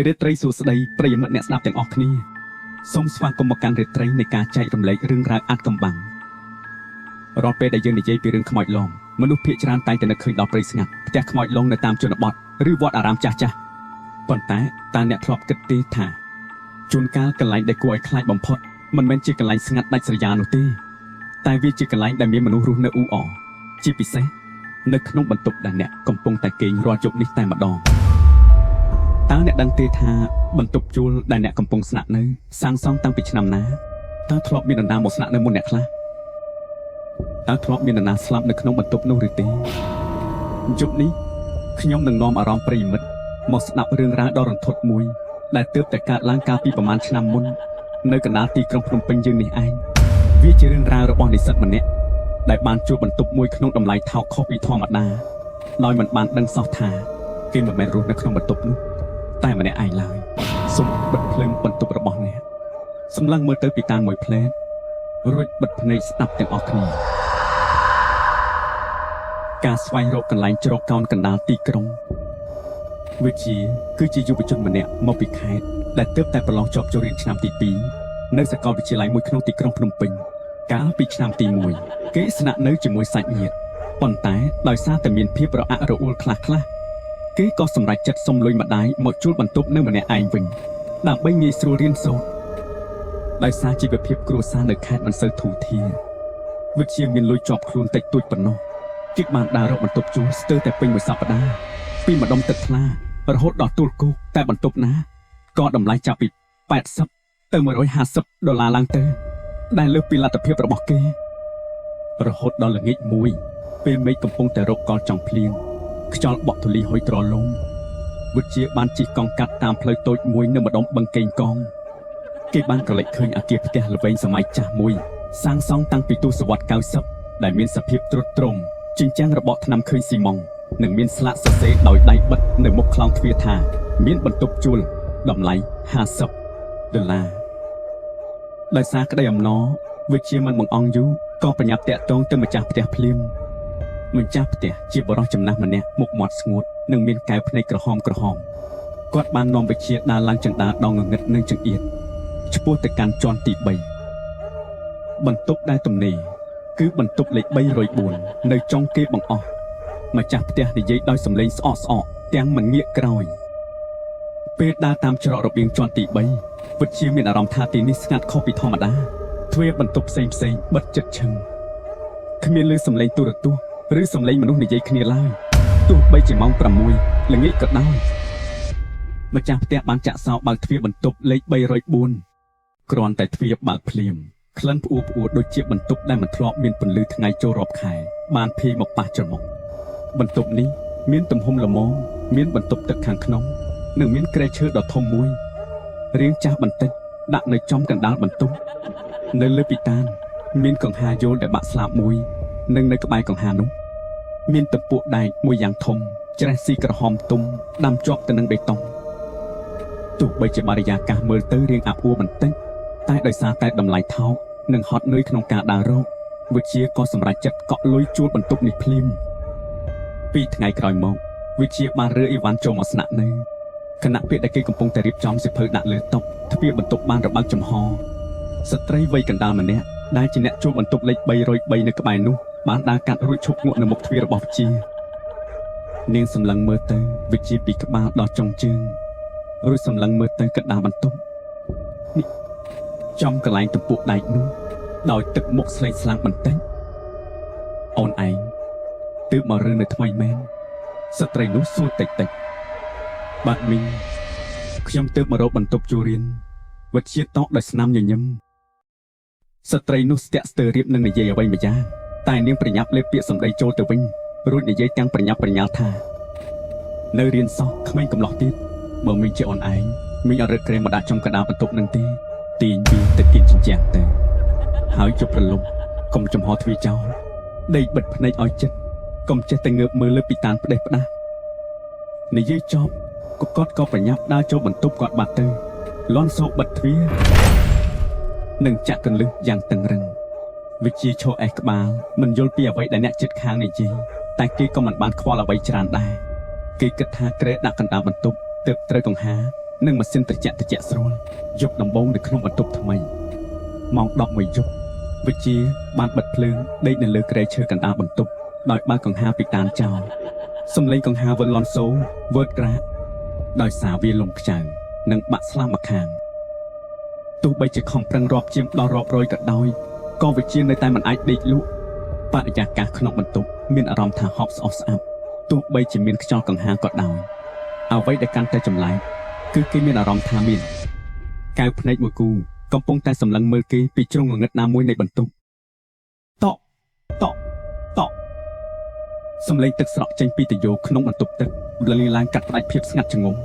រាត្រីសួស្តីប្រិយមិត្តអ្នកស្ដាប់ទាំងអស់គ្នាសូមស្វាគមន៍មកកាន់រាត្រីនៃការចែករំលែករឿងរ៉ាវអាថ៌កំបាំងរាល់ពេលដែលយើងនិយាយពីរឿងខ្មោចលងមនុស្សភាគច្រើនតែងតែនឹកឃើញដល់ព្រៃស្ងាត់ផ្ទះខ្មោចលងនៅតាមជនបទឬវត្តអារាមចាស់ៗប៉ុន្តែតើអ្នកធ្លាប់គិតទេថាជួនកាលកន្លែងដែលគួរឲ្យខ្លាចបំផុតមិនមែនជាកន្លែងស្ងាត់ដាច់ស្រយាលនោះទេតែវាជាកន្លែងដែលមានមនុស្សរស់នៅអ៊ូអរជាពិសេសនៅក្នុងបន្ទប់ដែលអ្នកកំពុងតែគេងរាល់យប់នេះតែម្ដងតើអ្នកដឹងទេថាបន្ទប់ជួលដែលអ្នកកំពុងស្នាក់នៅសាងសង់តាំងពីឆ្នាំណាតើធ្លាប់មាននរណាមកស្នាក់នៅមុនអ្នកខ្លះតើធ្លាប់មាននរណាស្លាប់នៅក្នុងបន្ទប់នោះឬទេយប់នេះខ្ញុំនឹងនាំអារម្មណ៍ប្រិយមិត្តមកស្ដាប់រឿងរ៉ាវដ៏រន្ធត់មួយដែលទើបតែកើតឡើងកាលពីប្រហែលឆ្នាំមុននៅកណ្ដាលទីក្រុងភ្នំពេញយើងនេះឯងវាជារឿងរ៉ាវរបស់និស្សិតម្នាក់ដែលបានជួលបន្ទប់មួយក្នុងតម្លៃថោកខុសពីធម្មតាដោយមិនបានដឹងសោះថាគេមិនមែនរស់នៅក្នុងបន្ទប់នោះតែម្នាក់ឯងឡើយសូមបិទភ្លើងបន្ទប់របស់អ្នកសម្លឹងមើលទៅពីតាមមួយផ្លែតរួចបិទភ្នែកស្ដាប់ទាំងអស់គ្នាការស្វែងរកកន្លែងជ្រកកោនកណ្ដាលទីក្រុងវិជាគឺជាយុវជនម្នាក់មកពីខេត្តដែលទើបតែប្រឡងជាប់ចូលរៀនឆ្នាំទី2នៅសាកលវិទ្យាល័យមួយក្នុងទីក្រុងភ្នំពេញកាលពីឆ្នាំទី1គេស្នាក់នៅជាមួយសាច់ញាតិប៉ុន្តែដោយសារតែមានភាពរអាក់រអួលខ្លះៗគេក៏សម្រេចចិត្តសុំលុយម្ដាយមកជួលបន្ទប់នៅម្នាក់ឯងវិញដើម្បីងាយស្រួលរៀនសូត្រដោយសារជីវភាពគ្រួសារនៅខេត្តមិនសូវធូរធារវិជាមានលុយជាប់ខ្លួនតិចតួចប៉ុណ្ណោះគេបានដើររកបន្ទប់ជួលស្ទើរតែពេញមួយសប្តាហ៍ពីម្ដុំទឹកថ្លារហូតដល់ទួលគោកតែបន្ទប់ណាក៏តម្លៃចាប់ពី$80ទៅ$150ឡើងទៅដែលលើសពីលទ្ធភាពរបស់គេរហូតដល់ល្ងាចមួយពេលមេឃកំពុងតែរកកលចង់ភ្លៀងខ្យល់បក់ធូលីហុយត្រឡុំវិជាបានជិះកង់កាត់តាមផ្លូវតូចមួយនៅម្ដុំបឹងកេងកងគេបានក្រឡេកឃើញអគារផ្ទះល្វែងសម័យចាស់មួយសាងសង់តាំងពីទសវត្សរ៍90ដែលមានសភាពទ្រុឌទ្រោមជញ្ជាំងរបកថ្នាំឃើញស៊ីម៉ង់និងមានស្លាកសរសេរដោយដៃបិទនៅមុខខ្លោងទ្វារថាមានបន្ទប់ជួលតម្លៃ$50ដោយសារក្តីអំណរវិជាមិនបង្អង់យូរក៏ប្រញាប់តាក់ទងទៅម្ចាស់ផ្ទះភ្លាមម្ចាស់ផ្ទះជាបរិសុទ្ធចំណាស់ម្នាក់មុខមាត់ស្ងួតនិងមានកែវភ្នែកក្រហមគាត់បាននាំវិជាដើរឡើងចង្ដារដងងងឹតនិងចង្អៀតឆ្ពោះទៅកាន់ជាន់ទី3បន្ទប់ដែលទំនេរគឺបន្ទប់លេខ304នៅចុងគេបង្អស់ម្ចាស់ផ្ទះនិយាយដោយសំឡេងស្អកស្អកទាំងមិនងាកក្រោយពេលដើរតាមច្រករបៀងជាន់ទី3វិជាមានអារម្មណ៍ថាទីនេះស្ងាត់ខុសពីធម្មតាទ្វារបន្ទប់ផ្សេងបិទជិតឈឹងគ្មានឮសំឡេងទូរទស្សន៍ឬសំឡេងមនុស្សនិយាយគ្នាឡើយទោះបីជាម៉ោង6ល្ងាចក៏ដោយម្ចាស់ផ្ទះបានចាក់សោបើកទ្វារបន្ទប់លេខ304គ្រាន់តែទ្វារបើកភ្លាមក្លិនផ្អួរដូចជាបន្ទប់ដែលមិនធ្លាប់មានពន្លឺថ្ងៃចូលរាប់ខែបានភាយមកប៉ះច្រមុះបន្ទប់នេះមានទំហំល្មមមានបន្ទប់ទឹកខាងក្នុងនិងមានគ្រែឈើដ៏ធំមួយរាងចាស់បន្តិចដាក់នៅចំកណ្ដាលបន្ទប់នៅលើពីតានមានកង្ហាយល់ដែលបាក់ស្លាបមួយនិងនៅក្បែរកង្ហានោះមានតពួកដែកមួយយ៉ាងធំច្រេះស៊ីក្រហមទុំដាំជាប់ទៅនឹងបេតុងទោះបីជាបរិយាកាសមើលទៅរៀងអាប់អួរបន្តិចតែដោយសារតែតម្លៃថោកនិងហត់នឿយក្នុងការដើររកវិជាក៏សម្រេចចិត្តកក់លុយជួលបន្ទប់នេះភ្លាម2ថ្ងៃក្រោយមកវិជាបានរើអីវ៉ាន់ចូលមកស្នាក់នៅខណៈពេលដែលគេកំពុងតែរៀបចំសិភៅដាក់លើតុទ្វារបន្ទប់បានរបើកចំហស្ត្រីវ័យកណ្ដាលម្នាក់ដែលជាអ្នកជួលបន្ទប់លេខ303នៅក្បែរនោះបានដើរកាត់រួចឈប់ងក់នៅមុខទ្វាររបស់វិជានាងសម្លឹងមើលទៅវិជាពីក្បាលដល់ចុងជើងរួចសម្លឹងមើលទៅកណ្ដាលបន្ទប់នេះចំកន្លែងទំពក់ដែកនោះដោយទឹកមុខស្លេកស្លាំងបន្តិចអូនឯងទើបមករឿងនៅថ្មីមែនស្ត្រីនោះសួរតិចបាទមីងខ្ញុំទើបមករកបន្ទប់ជួលរៀនវិជាតកដោយស្នាមញញឹមស្ត្រីនោះស្ទាក់ស្ទើររៀបនឹងនិយាយអ្វីម្យ៉ាងតែនាងប្រញាប់លេបពាក្យសម្ដីចូលទៅវិញរួចនិយាយទាំងប្រញាប់ប្រញាល់ថានៅរៀនសោះក្មេងកំឡោះទៀតបើមីងជាអូនឯងមីងអត់រឹកក្រែមមកដាក់ចំកណ្ដាលបន្ទប់នឹងទេទាញវាទៅគៀនជញ្ជាំងទៅហើយជប់រលំកុំចំហទ្វារចោលដេកបិទភ្នែកឲ្យចិត្តកុំចេះតែងើបមើលលើពីតានផ្ដេសផ្ដាស់និយាយចប់គាត់ក៏ប្រញាប់ដើរចូលបន្ទប់គាត់បាត់ទៅលន់សោបិទទ្វារនិងចាក់កន្លឹះយ៉ាងតឹងរឹងវិជាឈរអេះក្បាលមិនយល់ពីអ្វីដែលអ្នកជិតខាងនិយាយតែគេក៏មិនបានខ្វល់អ្វីច្រើនដែរគេគិតថាក្រែដាក់កណ្ដាលបន្ទប់ទើបត្រូវកង្ហា និងម៉ាស៊ីនត្រជាក់ស្រួលយប់ដំបូងនៅក្នុងបន្ទប់ថ្មីម៉ោង 11 យប់វិជាបានបិទភ្លើងដេកនៅលើគ្រែឈើកណ្ដាលបន្ទប់ដោយបើកកង្ហារពីតានចោលសំឡេងកង្ហារវិលលន់សូវើតក្រាកដោយសារវាលំខ្ចៅនិងបាក់ស្លាប់ម្ខាងទោះបីជាខំប្រឹងរាប់ជាងដល់រាប់រយក៏ដោយក៏វិជានៅតែមិនអាចដេកលក់បរិយាកាសក្នុងបន្ទប់មានអារម្មណ៍ថាហប់ស្អុះស្អាប់ទោះបីជាមានខ្យល់កង្ហារក៏ដោយអ្វីដែលកាន់តែចម្លែកគឺគេមានអារម្មណ៍ថាមានកែវភ្នែកមួយគូកំពុងតែសម្លឹងមើលគេពីជ្រុងងងឹតណាមួយនៃបន្ទប់តក់សំឡេងទឹកស្រក់ចេញពីទយោក្នុងបន្ទប់ទឹកលលីឡើងកាត់ផ្ដាច់ភាពស្ងាត់ជ្ងំ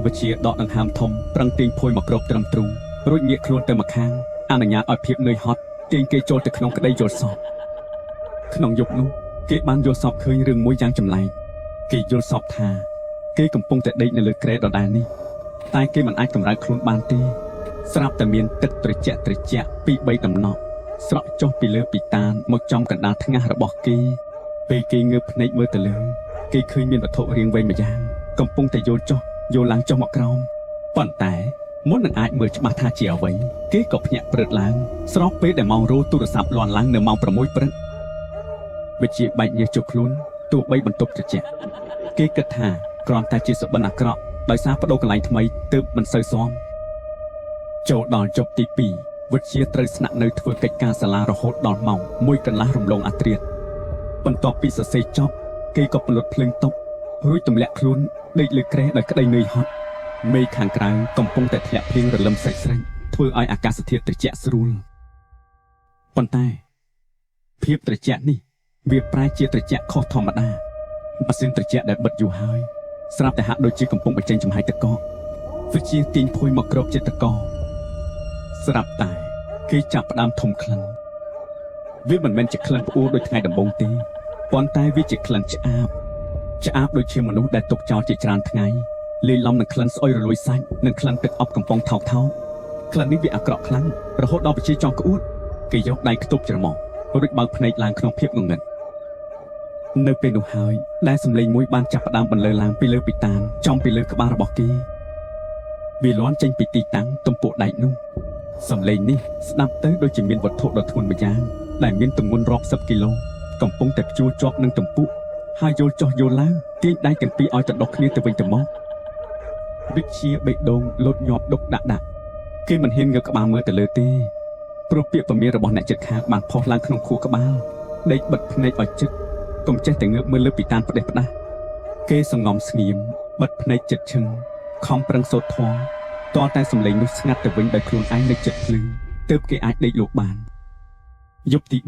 វិជាដកដង្ហើមធំប្រឹងទាញភួយមកគ្របត្រឹមទ្រូងរួចងាកខ្លួនទៅម្ខាងអនុញ្ញាតឲ្យភាពនឿយហត់ទាញគេចូលទៅក្នុងក្តីយល់សប្តិក្នុងយប់នោះគេបានយល់សប្តិឃើញរឿងមួយយ៉ាងចម្លែកគេយល់សប្តិថាគេកំពុងតែដេកនៅលើគ្រែដដែលនេះតែគេមិនអាចកម្រើកខ្លួនបានទេស្រាប់តែមានទឹកត្រជាក់ពី3ដំណក់ស្រក់ចុះពីលើពីតានមកចំកណ្ដាលថ្ងាសរបស់គេពេលគេងើបភ្នែកមើលទៅលើគេឃើញមានវត្ថុរាងវែងម្យ៉ាងកំពុងតែយល់ចុះយល់ឡើងចុះមកក្រោមប៉ុន្តែមុននឹងអាចមើលច្បាស់ថាជាអ្វីគេក៏ភ្ញាក់ព្រឹត្តឡើងស្របពេលដែលម៉ោងរោទូរស័ព្ទលាន់ឡើងនៅម៉ោង 6 ព្រឹកវិជាបែកញើសជុកខ្លួនទោះបីបន្ទប់ត្រជាក់គេគិតថាគ្រាន់តែជាសុបិនអាក្រក់ដោយសារបដូរកន្លែងថ្មីទើបមិនសូវសមចូលដល់យប់ទី2វិជាត្រូវស្នាក់នៅធ្វើកិច្ចការសាលារហូតដល់ម៉ោង 1 កន្លះរំលងអាធ្រាត្របន្ទាប់ពីសរសេរចប់គេក៏ពន្លត់ភ្លើងតុបរួចទម្លាក់ខ្លួនដេកលើគ្រែដោយក្តីនឿយហត់មេឃខាងក្រៅកំពុងតែធ្លាក់ភ្លៀងរលឹមស្រេចធ្វើឲ្យអាកាសធាតុត្រជាក់ស្រួលប៉ុន្តែភាពត្រជាក់នេះវាប្រែជាត្រជាក់ខុសធម្មតាម៉ាស៊ីនត្រជាក់ដែលបិទយូរហើយស្រាប់តែហាក់ដូចជាកំពុងបញ្ចេញចំហាយទឹកកកវិជាទាញភួយមកគ្របចិត្តទឹកកកស្រាប់តែគេចាប់ផ្ដើមធំក្លិនវាមិនមែនជាក្លិនផ្អួរដូចថ្ងៃដំបូងទេប៉ុន្តែវាជាក្លិនឆ្អាបដូចជាមនុស្សដែលទុកចោលជាច្រើនថ្ងៃលាយឡំនឹងក្លិនស្អុយរលួយសាច់និងក្លិនទឹកអប់កំប៉ុងថោកក្លិននេះវាអាក្រក់ខ្លាំងរហូតដល់វិជាចង់ក្អួតគេយកដៃខ្ទប់ច្រមុះរួចបើកភ្នែកឡើងក្នុងភាពងងឹតនៅពេលនោះហើយដែលសំឡេងមួយបានចាប់ផ្ដើមបន្លឺឡើងពីលើពីតានចំពីលើក្បាលរបស់គេវាលាន់ចេញពីទីតាំងទំពក់ដែកនោះសំឡេងនេះស្ដាប់ទៅដូចជាមានវត្ថុដ៏ធ្ងន់ម្យ៉ាងដែលមានទម្ងន់រាប់សិបគីឡូកំពុងតែព្យួរជាប់នឹងទំពក់ហើយយល់ចុះយល់ឡើងទាញដៃទាំងពីរឲ្យទៅដុសគ្នាទៅវិញទៅមកវិជាបេះដូងលោតញាប់ដុកដាក់គេមិនហ៊ានងើបក្បាលមើលទៅលើទេព្រោះពាក្យពមៀរបស់អ្នកជិតខាងបានផុសឡើងក្នុងខួរក្បាលដេកបិទភ្នែកឲ្យជិតកុំចេះតែងើបមើលលើពីតានផ្ដេសផ្ដាស់គេសង្ងំស្ងៀមបិទភ្នែកជិតឈឹងខំប្រឹងសូត្រធម៌តើតែសំឡេងនោះស្ងាត់ទៅវិញដោយខ្លួនឯងនៅចិត្តភ្លឺទើបគេអាចដេកលោកបានយប់ទី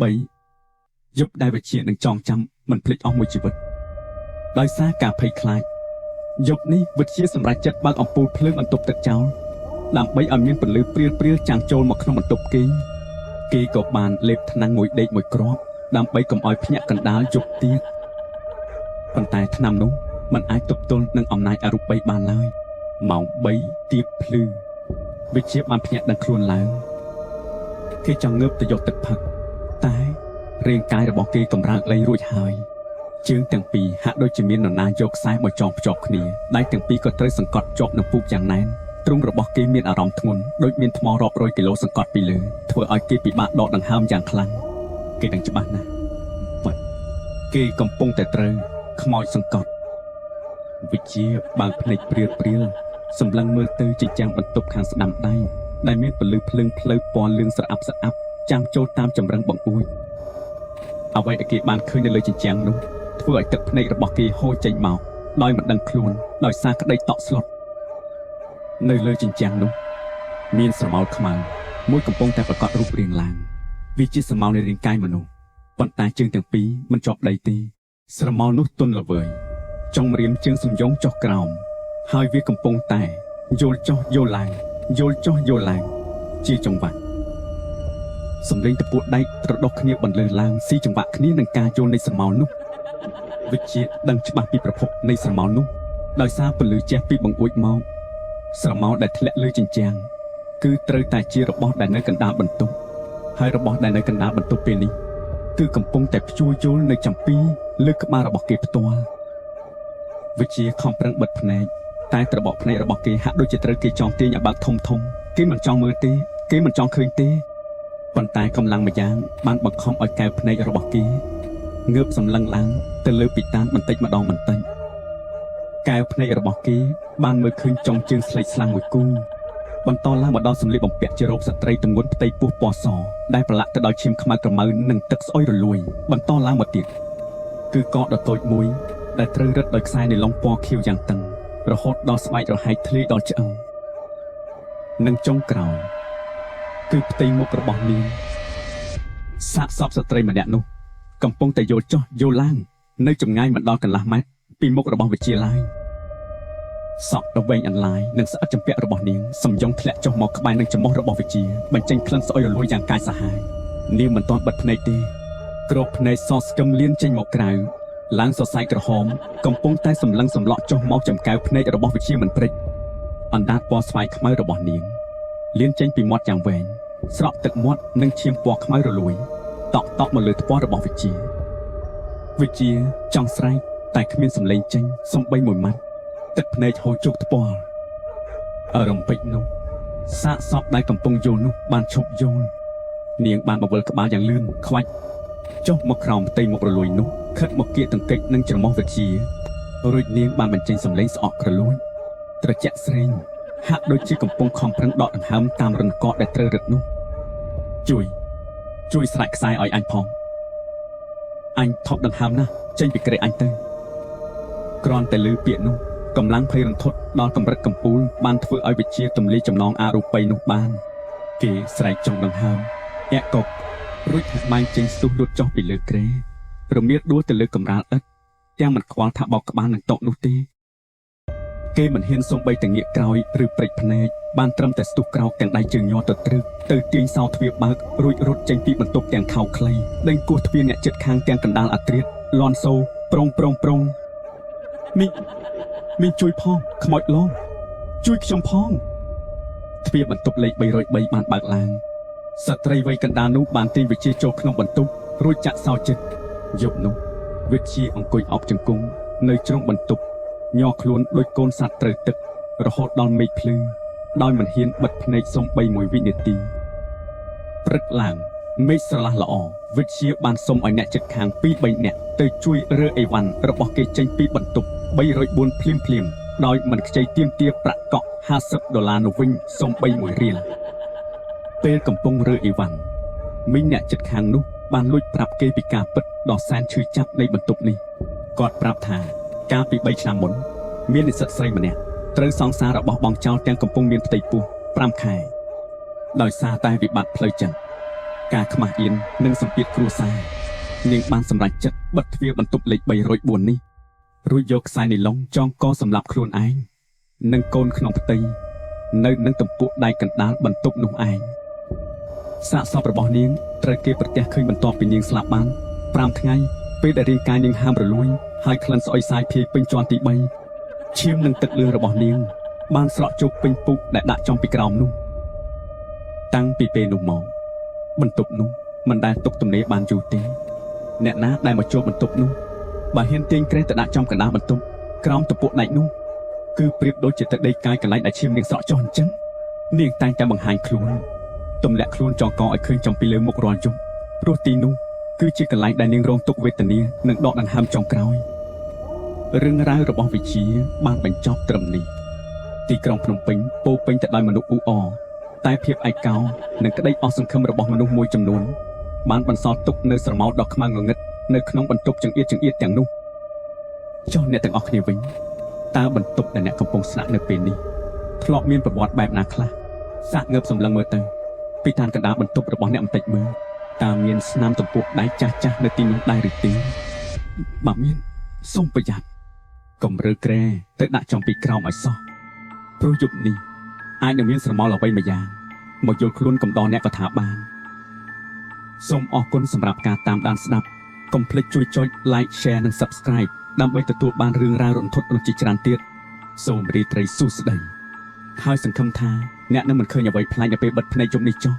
3យប់ដែលវិជានឹងចងចាំមិនភ្លេចអស់មួយជីវិតដោយសារការភ័យខ្លាចយប់នេះវិជាសម្រេចចិត្តបើកអំពូលភ្លើងបន្ទប់ទឹកចោលដើម្បីឲ្យមានពន្លឺព្រាលចាំងចូលមកក្នុងបន្ទប់គេក៏បានលេបថ្នាំមួយដេកមួយគ្រាប់ដើម្បីកុំឲ្យភ្ញាក់កណ្ដាលយប់ទៀតប៉ុន្តែថ្នាំនោះមិនអាចទប់ទល់នឹងអំណាចអរូបីបានឡើយម៉ោង 3 ទៀបភ្លឺវិជាបានភ្ញាក់ដឹងខ្លួនឡើងគេចង់ងើបទៅយកទឹកផឹកតែរាងកាយរបស់គេកម្រើកលែងរួចហើយជើងទាំងពីរហាក់ដូចជាមាននរណាយកខ្សែមកចងភ្ជាប់គ្នាដៃទាំងពីរក៏ត្រូវសង្កត់ជាប់នឹងពូកយ៉ាងណែនទ្រូងរបស់គេមានអារម្មណ៍ធ្ងន់ដូចមានថ្មរាប់រយគីឡូសង្កត់ពីលើធ្វើឲ្យគេពិបាកដកដង្ហើមយ៉ាងខ្លាំងគេដឹងច្បាស់ណាស់គេកំពុងតែត្រូវខ្មោចសង្កត់វិជាបើកភ្នែកព្រាលសម្លឹងមើលទៅជញ្ជាំងបន្ទប់ខាងស្ដាំដៃដែលមានពន្លឺភ្លើងផ្លូវពណ៌លឿងស្រអាប់ចាំងចូលតាមចម្រឹងបង្អួចអ្វីដែលគេបានឃើញនៅលើជញ្ជាំងនោះធ្វើឲ្យទឹកភ្នែករបស់គេហូរចេញមកដោយមិនដឹងខ្លួនដោយសារក្តីតក់ស្លុតនៅលើជញ្ជាំងនោះមានស្រមោលខ្មៅមួយកំពុងតែប្រកបរូបរាងឡើងវាជាស្រមោលនៃរាងកាយមនុស្សប៉ុន្តែជើងទាំងពីរមិនជាប់ដីទេស្រមោលនោះទន់ល្វើយចុងម្រាមជើងសំយងចុះក្រោមហើយវាកំពុងតែយល់ចុះយល់ឡើងយល់ចុះយល់ឡើងជាចង្វាក់សំឡេងតពួតដែកត្រដុសគ្នាបន្លឺឡើងស៊ីចង្វាក់គ្នានឹងការយល់នៃស្រមោលនោះវិជាដឹងច្បាស់ពីប្រភពនៃស្រមោលនោះដោយសារពន្លឺជះពីបង្អួចមកស្រមោលដែលធ្លាក់លើជញ្ជាំងគឺត្រូវតែជារបស់ដែលនៅកណ្ដាលបន្ទប់ហើយរបស់ដែលនៅកណ្ដាលបន្ទប់ពេលនេះគឺកំពុងតែព្យួរយល់នៅចំពីលើក្បាលរបស់គេផ្ទាល់វិជាខំប្រឹងបិទភ្នែក តែត្របកភ្នែករបស់គេហាក់ដូចជាត្រូវគេចង់ទាញឲ្យបើកធំគេមិនចង់មើលទេគេមិនចង់ឃើញទេប៉ុន្តែកម្លាំងម្យ៉ាងបានបង្ខំឲ្យកែវភ្នែករបស់គេងើបសម្លឹងឡើងទៅលើពីតានបន្តិចម្ដងកែវភ្នែករបស់គេបានមើលឃើញចុងជើងស្លេកស្លាំងមួយគូបន្តឡើងមកដល់សម្លៀកបំពាក់ជារ៉ូបស្ត្រីទម្ងន់ផ្ទៃពោះពណ៌សដែលប្រឡាក់ទៅដោយឈាមខ្មៅក្រមៅនិងទឹកស្អុយរលួយបន្តឡើងមកទៀតគឺកកដ៏តូចមួយដែលត្រូវរឹតដោយខ្សែនីឡុងពណ៌ខៀវយ៉ាងតឹងរហូតដល់ស្បែករហែកធ្លាយដល់ឆ្អឹងនិងចុងក្រោយគឺផ្ទៃមុខរបស់នាងសាកសពស្ត្រីម្នាក់នោះកំពុងតែយោចុះយោឡើងនៅចម្ងាយមិនដល់កន្លះម៉ែត្រពីមុខរបស់វិជាឡាយសក់ដ៏វែងអន្លាយនិងស្អិតចម្ពាក់របស់នាងសំយងធ្លាក់ចុះមកក្បែរនឹងច្រមុះរបស់វិជាបញ្ចេញក្លិនស្អុយរលួយយ៉ាងកាចសាហាវនាងមិនទាន់បិទភ្នែកទេក្របភ្នែកសស្គឹមលៀនចេញមកក្រៅឡើងសរសៃក្រហមកំពុងតែសម្លឹងសម្លក់ចុះមកចំកែវភ្នែករបស់វិជាមិនព្រិចអណ្ដាតពណ៌ស្វាយខ្មៅរបស់នាងលៀនចេញពីមាត់យ៉ាងវែងស្រក់ទឹកមាត់និងឈាមពណ៌ខ្មៅរលួយតក់មកលើថ្ពាល់របស់វិជាចង់ស្រែកតែគ្មានសម្លេងចេញសំបីមួយម៉ាត់ទឹកភ្នែកហូរជោគថ្ពាល់រំពេចនោះសាកសពដែលកំពុងយល់នោះបានឈប់យល់នាងបានបវល់ក្បាលយ៉ាងលឿនខ្វាច់ចុះមកក្រោមផ្ទៃមុខរលួយនោះខិតមកគៀកទង្គិចនឹងច្រមុះវិជារួចនាងបានបញ្ចេញសម្លេងស្អកក្រលួចត្រជាក់ស្រេងហាក់ដូចជាកំពុងខំប្រឹងដកដង្ហើមតាមរន្ធកកដែលត្រូវរឹតនោះជួយស្រែកខ្សែឲ្យអញផងអញថប់ដង្ហើមណាស់ចេញពីក្រែអញទៅគ្រាន់តែឮពាក្យនោះកម្លាំងភ័យរន្ធត់ដល់កម្រិតកំពូលបានធ្វើឲ្យវិជាទម្លាយចំណងអារូបីនោះបានគេស្រែកចង់ដង្ហើមញាក់កុករួចហាក់បែងចេញស្ទុះលួតចុះពីលើក្រែរមៀតដួលទៅលើកម្រាលឥដ្ឋទាំងមិនខ្វល់ថាបោកក្បាលនឹងតុនោះទេគេមិនហ៊ានសូម្បីតែងាកក្រោយឬព្រិចភ្នែកបានត្រឹមតែស្ទុះក្រោកទាំងដៃជើងញ័រទៅត្រឹកទៅទាញសោទ្វារបើករួចរត់ចេញពីបន្ទប់ទាំងខោខ្លីដេញគោះទ្វារអ្នកជិតខាងទាំងកណ្ដាលអាត្រៀតលន់សូប្រងមីជួយផងខ្មោចឡងជួយខ្ញុំផងទ្វារបន្ទប់លេខ303បានបើកឡើងស្ត្រីវ័យកណ្ដាលនោះបានទាញវិជាចូលក្នុងបន្ទប់រួចចាក់សោចិត្តយប់នោះវិជាអង្គុយអោបជង្គង់នៅជ្រុងបន្ទប់ញ័រខ្លួនដូចកូនសត្វត្រូវទឹករហូតដល់មេឃភ្លឺដោយមិនហ៊ានបិទភ្នែកសូម្បីមួយវិនាទីព្រឹកឡើងមេឃស្រឡះល្អវិជាបានសុំឲ្យអ្នកជិតខាង2-3នាក់ទៅជួយរើអីវ៉ាន់របស់គេចេញពីបន្ទប់304ភ្លាមដោយមិនខ្ចីទាមទារប្រាក់កក់$50នោះវិញសូម្បី1រៀលពេលកំពុងរើអីវ៉ាន់មីងអ្នកជិតខាងនោះបានលួចប្រាប់គេពីការពិតដ៏សែនឈឺចាប់នៃបន្ទប់នេះគាត់ប្រាប់ថាកាលពី3ឆ្នាំមុនមាននិស្សិតស្រីម្នាក់ត្រូវសង្សាររបស់បងចៅទាំងកំពុងមានផ្ទៃពោះ5ខែដោយសារតែវិបត្តិផ្លូវចិត្តការខ្មាស់អៀននិងសម្ពាធគ្រួសារនាងបានសម្រេចចិត្តបិទទ្វារបន្ទប់លេខ304នេះរួចយកខ្សែនីឡុងចងកសម្រាប់ខ្លួនឯងនិងកូនក្នុងផ្ទៃនៅនឹងទំពក់ដៃកណ្ដាលបន្ទប់នោះឯងសាកសពរបស់នាងត្រូវគេប្រទះឃើញបន្ទាប់ពីនាងស្លាប់បាន5ថ្ងៃពេលដែលរាងកាយនាងហាមរលួយហើយក្លិនស្អុយសាយភាយពេញជាន់ទី3ឈាមនិងទឹកលឿងរបស់នាងបានស្រក់ជោគពេញពុកដែលដាក់ចំពីក្រោមនោះតាំងពីពេលនោះមកបន្ទប់នោះមិនដែលទុកទំនេរបានយូរទេអ្នកណាដែលមកចូលបន្ទប់នោះបើហ៊ានទាញក្រេះទៅដាក់ចំកណ្ដាលបន្ទប់ក្រោមទំពក់ដែកនោះគឺប្រៀបដូចជាទឹកដីកាយកន្លែងដែលឈាមនាងស្រក់ចុះអញ្ចឹងនាងតែងតែបង្ហាញខ្លួនទម្លាក់ខ្លួនចងកឲ្យឃើញចំពីលើមុខរាល់យប់ព្រោះទីនោះគឺជាកន្លែងដែលនាងរងទុក្ខវេទនានិងដកដង្ហើមចុងក្រោយរឿងរ៉ាវរបស់វិជាបានបញ្ចប់ត្រឹមនេះទីក្រុងភ្នំពេញពោពេញទៅដោយមនុស្សអ៊ូអរតែភាពឯកោនិងក្តីអស់សង្ឃឹមរបស់មនុស្សមួយចំនួនបានបន្សល់ទុកនៅស្រមោលដ៏ខ្មៅងងឹតនៅក្នុងបន្ទប់ចង្អៀតទាំងនោះចុះអ្នកទាំងអស់គ្នាវិញតើបន្ទប់ដែលអ្នកកំពុងស្នាក់នៅពេលនេះធ្លាប់មានប្រវត្តិបែបណាខ្លះសាកងើបសម្លឹងមើលទៅពីឋានកណ្ដាលបន្ទប់របស់អ្នកបន្តិចមើលតើមានស្នាមទំពក់ដៃចាស់នៅទីនោះដែរឬទេបើមានសូមប្រយ័ត្នកុំរើក្រែទៅដាក់ចំពីក្រោមឲ្យសោះព្រោះយប់នេះអាចនឹងមានស្រមោលអ្វីមួយយ៉ាងមកយល់ខ្លួនកំដរអ្នកក៏ថាបានសូមអរគុណសម្រាប់ការតាមដានស្ដាប់កុំភ្លេចជួយចុច like share និង subscribe ដើម្បីទទួលបានរឿងរ៉ាវរន្ធត់ជាច្រើនទៀតសូមរីត្រីសួស្ដីហើយសង្ឃឹមថាអ្នកនឹងមិនឃើញអ្វីប្លែកនៅពេលបិទភ្នែកជុំនេះចុះ